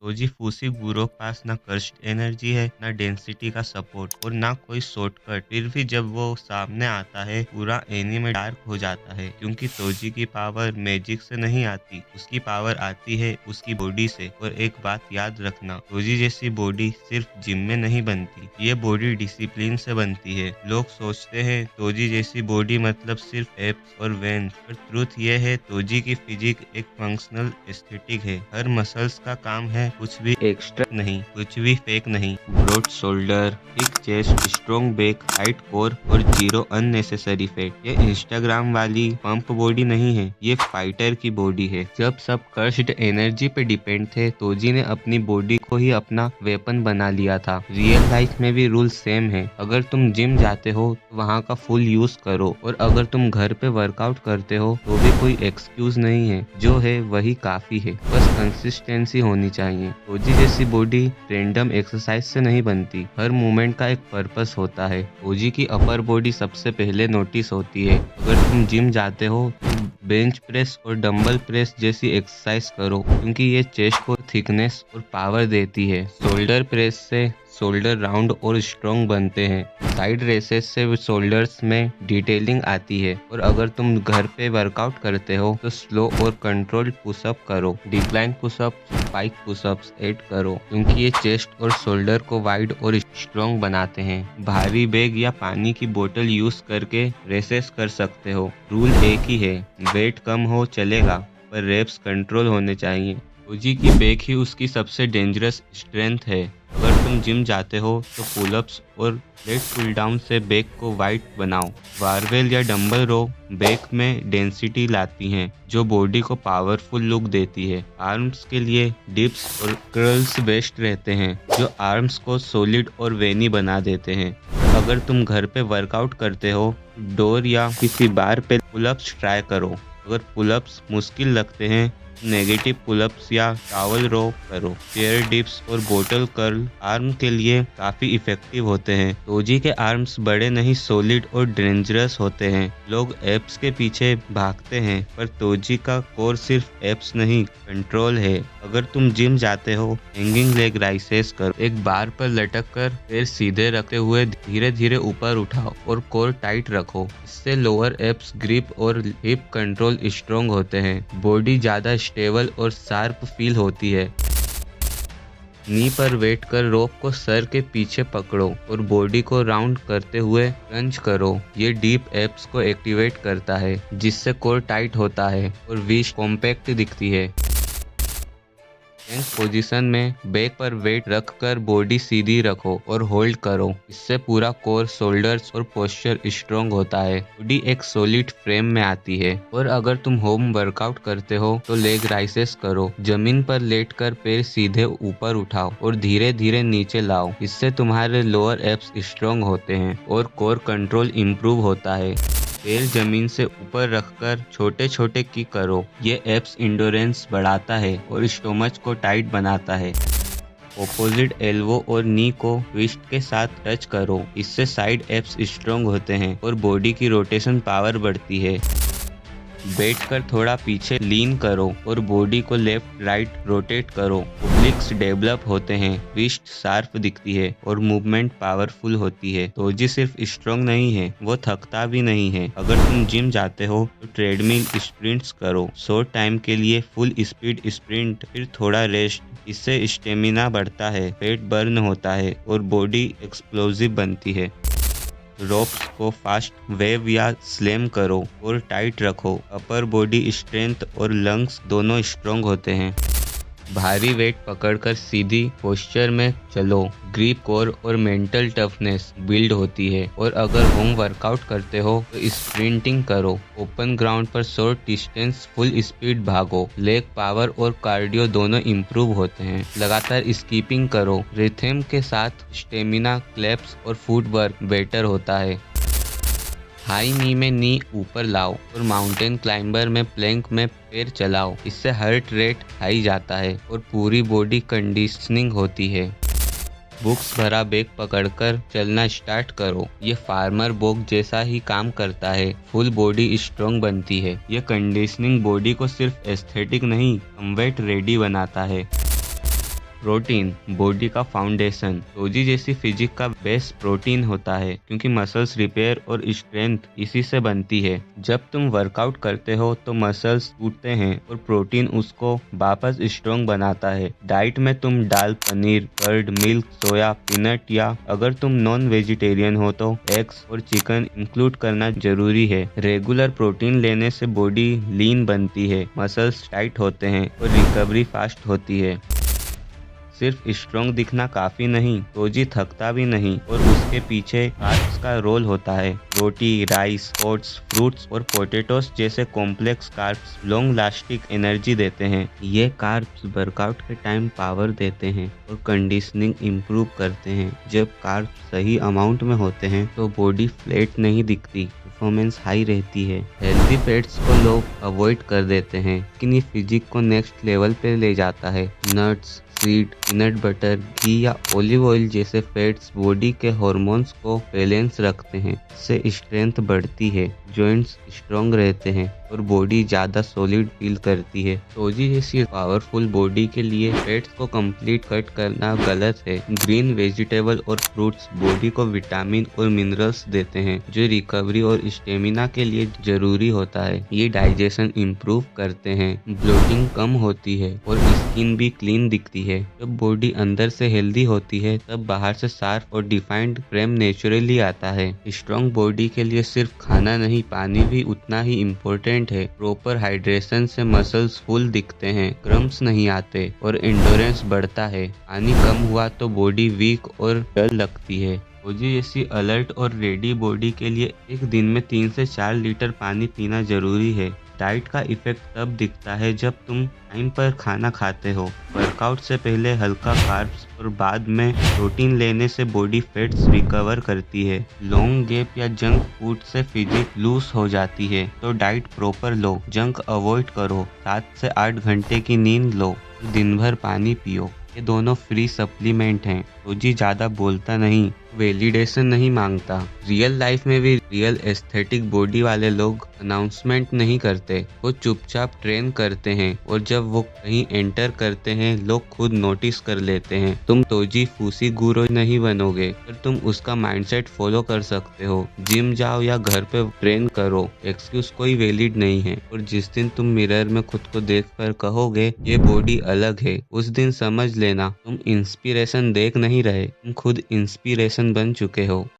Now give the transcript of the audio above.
Toji फुसीबुरो के पास ना cursed energy है, ना डेंसिटी का सपोर्ट और ना कोई शॉर्टकट। फिर भी जब वो सामने आता है पूरा एनीमे डार्क हो जाता है, क्योंकि तोजी की पावर मैजिक से नहीं आती, उसकी पावर आती है उसकी बॉडी से। और एक बात याद रखना, तोजी जैसी बॉडी सिर्फ जिम में नहीं बनती, ये बॉडी डिसिप्लिन से बनती है। लोग सोचते हैं तोजी जैसी बॉडी मतलब सिर्फ एब्स और वेन्स, पर ट्रुथ ये है तोजी की फिजिक एक फंक्शनल एस्थेटिक है। हर मसल्स का काम है, कुछ भी एक्स्ट्रा नहीं, कुछ भी फेक नहीं। Broad shoulder, thick chest, strong back, height core और जीरो अननेसेसरी फैट। ये इंस्टाग्राम वाली पंप बॉडी नहीं है, ये फाइटर की बॉडी है। जब सब कर्स्ड एनर्जी पे डिपेंड थे, तोजी ने अपनी बॉडी को ही अपना वेपन बना लिया था। रियल लाइफ में भी रूल सेम है। अगर तुम जिम जाते हो तो वहाँ का फुल यूज करो, और अगर तुम घर पे वर्कआउट करते हो तो भी कोई एक्सक्यूज नहीं है, जो है वही काफी है। बस कंसिस्टेंसी होनी चाहिए। तोजी जैसी बॉडी रैंडम एक्सरसाइज से नहीं बनती, हर मूवमेंट का एक पर्पस होता है। तोजी की अपर बॉडी सबसे पहले नोटिस होती है। अगर तुम जिम जाते हो तो बेंच प्रेस और डंबल प्रेस जैसी एक्सरसाइज करो, क्योंकि ये चेस्ट को थिकनेस और पावर देती है। शोल्डर प्रेस से शोल्डर राउंड और स्ट्रॉन्ग बनते हैं। साइड रेसेस से शोल्डर्स में डिटेलिंग आती है। और अगर तुम घर पे वर्कआउट करते हो तो स्लो और कंट्रोल्ड पुशअप करो, decline pushup, spike pushups add करो, क्योंकि ये चेस्ट और शोल्डर को वाइड और स्ट्रॉन्ग बनाते हैं। भारी बैग या पानी की बोतल यूज करके रेसेस कर सकते हो। रूल एक ही है, वेट कम हो चलेगा, पर रेप्स कंट्रोल होने चाहिए। तोजी की बैक ही उसकी सबसे डेंजरस स्ट्रेंथ है। अगर तुम जिम जाते हो तो पुलअप्स और लेट पुल डाउन से बैक को वाइड बनाओ। बारबेल या डंबल रो बैक में डेंसिटी लाती हैं, जो बॉडी को पावरफुल लुक देती है। आर्म्स के लिए डिप्स और कर्ल्स बेस्ट रहते हैं, जो आर्म्स को सॉलिड और वेनी बना देते हैं। अगर तुम घर पे वर्कआउट करते हो, डोर या किसी बार पे पुलअप्स ट्राई करो। अगर पुलअप्स मुश्किल लगते हैं, नेगेटिव पुलअप्स या टॉवल रो करो। चेयर डिप्स और बोटल कर्ल आर्म के लिए काफी इफेक्टिव होते हैं। तोजी के आर्म्स बड़े नहीं, सॉलिड और डेंजरस होते हैं। लोग एब्स के पीछे भागते हैं, पर तोजी का कोर सिर्फ एब्स नहीं, कंट्रोल है। अगर तुम जिम जाते हो, हैंगिंग लेग राइसेस करो। एक बार पर लटक कर पैर सीधे रखते हुए धीरे धीरे ऊपर उठाओ और कोर टाइट रखो। इससे लोअर एब्स ग्रिप और हिप कंट्रोल स्ट्रॉन्ग होते हैं। बॉडी ज्यादा स्टेबल और शार्प फील होती है। नी पर वेट कर रोप को सर के पीछे पकड़ो और बॉडी को राउंड करते हुए क्रंच करो। ये डीप एब्स को एक्टिवेट करता है, जिससे कोर टाइट होता है और विश कॉम्पैक्ट दिखती है। पोजीशन में बैक पर वेट रखकर बॉडी सीधी रखो और होल्ड करो। इससे पूरा कोर, शोल्डर्स और पोस्चर स्ट्रॉन्ग होता है। बॉडी एक सॉलिड फ्रेम में आती है। और अगर तुम होम वर्कआउट करते हो तो लेग राइसेस करो। जमीन पर लेटकर पैर सीधे ऊपर उठाओ और धीरे धीरे नीचे लाओ। इससे तुम्हारे लोअर एब्स स्ट्रॉन्ग होते हैं और कोर कंट्रोल इम्प्रूव होता है। पैर जमीन से ऊपर रखकर छोटे छोटे किक करो। ये एब्स इंडोरेंस बढ़ाता है और स्टोमच को टाइट बनाता है। ऑपोजिट एल्बो और नी को ट्विस्ट के साथ टच करो। इससे साइड एब्स स्ट्रॉन्ग होते हैं और बॉडी की रोटेशन पावर बढ़ती है। बैठकर थोड़ा पीछे लीन करो और बॉडी को लेफ्ट राइट रोटेट करो। ओब्लिक्स डेवलप होते हैं, रिस्ट शार्प दिखती है और मूवमेंट पावरफुल होती है। तोजी सिर्फ स्ट्रॉन्ग नहीं है, वो थकता भी नहीं है। अगर तुम जिम जाते हो तो ट्रेडमिल स्प्रिंट्स करो। शॉर्ट टाइम के लिए फुल स्पीड स्प्रिंट, फिर थोड़ा रेस्ट। इससे स्टेमिना बढ़ता है, फैट बर्न होता है और बॉडी एक्सप्लोसिव बनती है। रोप्स को फास्ट वेव या स्लैम करो और टाइट रखो। अपर बॉडी स्ट्रेंथ और लंग्स दोनों स्ट्रॉन्ग होते हैं। भारी वेट पकड़कर सीधी पोस्चर में चलो। ग्रिप, कोर और मेंटल टफनेस बिल्ड होती है। और अगर होम वर्कआउट करते हो तो स्प्रिंटिंग करो। ओपन ग्राउंड पर शॉर्ट डिस्टेंस फुल स्पीड भागो। लेग पावर और कार्डियो दोनों इम्प्रूव होते हैं। लगातार स्कीपिंग करो। रिथम के साथ स्टेमिना, क्लैप्स और फुटवर्क बेटर होता है। हाई नी में नी ऊपर लाओ और माउंटेन क्लाइंबर में प्लैंक में पैर चलाओ। इससे हार्ट रेट हाई जाता है और पूरी बॉडी कंडीशनिंग होती है। बुक्स भरा बैग पकड़कर चलना स्टार्ट करो। ये फार्मर वॉक जैसा ही काम करता है। फुल बॉडी स्ट्रॉन्ग बनती है। ये कंडीशनिंग बॉडी को सिर्फ एस्थेटिक नहीं, कम्बैट रेडी बनाता है। प्रोटीन बॉडी का फाउंडेशन। तोजी जैसी फिजिक का बेस प्रोटीन होता है क्योंकि मसल्स रिपेयर और स्ट्रेंथ इसी से बनती है। जब तुम वर्कआउट करते हो तो मसल्स टूटते हैं और प्रोटीन उसको वापस स्ट्रॉन्ग बनाता है। डाइट में तुम दाल, पनीर, कर्ड, मिल्क, सोया, पीनट या अगर तुम नॉन वेजिटेरियन हो तो एग्स और चिकन इंक्लूड करना जरूरी है। रेगुलर प्रोटीन लेने से बॉडी लीन बनती है, मसल्स टाइट होते हैं और रिकवरी फास्ट होती है। सिर्फ स्ट्रॉन्ग दिखना काफी नहीं, तोजी थकता भी नहीं और उसके पीछे कार्ब्स का रोल होता है। रोटी, राइस, ओट्स, फ्रूट्स और पोटैटोस जैसे complex carbs long lasting energy देते हैं। ये कार्ब्स वर्कआउट के टाइम पावर देते हैं और कंडीशनिंग इम्प्रूव करते हैं। जब कार्ब्स सही अमाउंट में होते हैं तो बॉडी फ्लैट नहीं दिखती, परफॉर्मेंस हाई रहती है। हेल्दी फैट्स को लोग अवॉइड कर देते हैं लेकिन ये फिजिक को नेक्स्ट लेवल पे ले जाता है। नट्स, सीड, पीनट बटर, घी या ऑलिव ऑयल जैसे फैट्स बॉडी के हार्मोन्स को बैलेंस रखते हैं। इससे स्ट्रेंथ बढ़ती है, जॉइंट्स स्ट्रॉन्ग रहते हैं और बॉडी ज्यादा सॉलिड फील करती है। तोजी जैसी पावरफुल बॉडी के लिए फैट्स को कंप्लीट कट करना गलत है। ग्रीन वेजिटेबल और फ्रूट्स बॉडी को विटामिन और मिनरल्स देते हैं जो रिकवरी और स्टेमिना के लिए जरूरी होता है। ये डाइजेशन इम्प्रूव करते हैं, ब्लोटिंग कम होती है और स्किन भी क्लीन दिखती है। जब बॉडी अंदर से हेल्दी होती है तब बाहर से शार्प और डिफाइंड फ्रेम नेचुरली आता है। स्ट्रॉन्ग बॉडी के लिए सिर्फ खाना नहीं, पानी भी उतना ही इम्पोर्टेंट है। प्रॉपर हाइड्रेशन से मसल्स फुल दिखते हैं, क्रम्स नहीं आते और एंडोरेंस बढ़ता है। पानी कम हुआ तो बॉडी वीक और डल लगती है। तोजी जैसी अलर्ट और रेडी बॉडी के लिए एक दिन में 3 से 4 लीटर पानी पीना जरूरी है। डाइट का इफेक्ट तब दिखता है जब तुम टाइम पर खाना खाते हो। वर्कआउट से पहले हल्का कार्ब्स और बाद में प्रोटीन लेने से बॉडी फैट्स रिकवर करती है। लॉन्ग गैप या जंक फूड से फिजिक लूज हो जाती है तो डाइट प्रॉपर लो, जंक अवॉइड करो, 7 से 8 घंटे की नींद लो, दिन भर पानी पियो। ये दोनों फ्री सप्लीमेंट हैं। तोजी ज्यादा बोलता नहीं, वैलिडेशन नहीं मांगता। रियल लाइफ में भी रियल एस्थेटिक बॉडी वाले लोग अनाउंसमेंट नहीं करते, वो चुपचाप ट्रेन करते हैं और जब वो कहीं एंटर करते हैं लोग खुद नोटिस कर लेते हैं। तुम तोजी फूसी गुरु नहीं बनोगे पर तुम उसका माइंडसेट फॉलो कर सकते हो। जिम जाओ या घर पे ट्रेन करो, एक्सक्यूज कोई वैलिड नहीं है। और जिस दिन तुम मिरर में खुद को देखकर कहोगे ये बॉडी अलग है, उस दिन समझ लेना तुम इंस्पिरेशन देख नहीं रहे, तुम खुद इंस्पिरेशन बन चुके हो।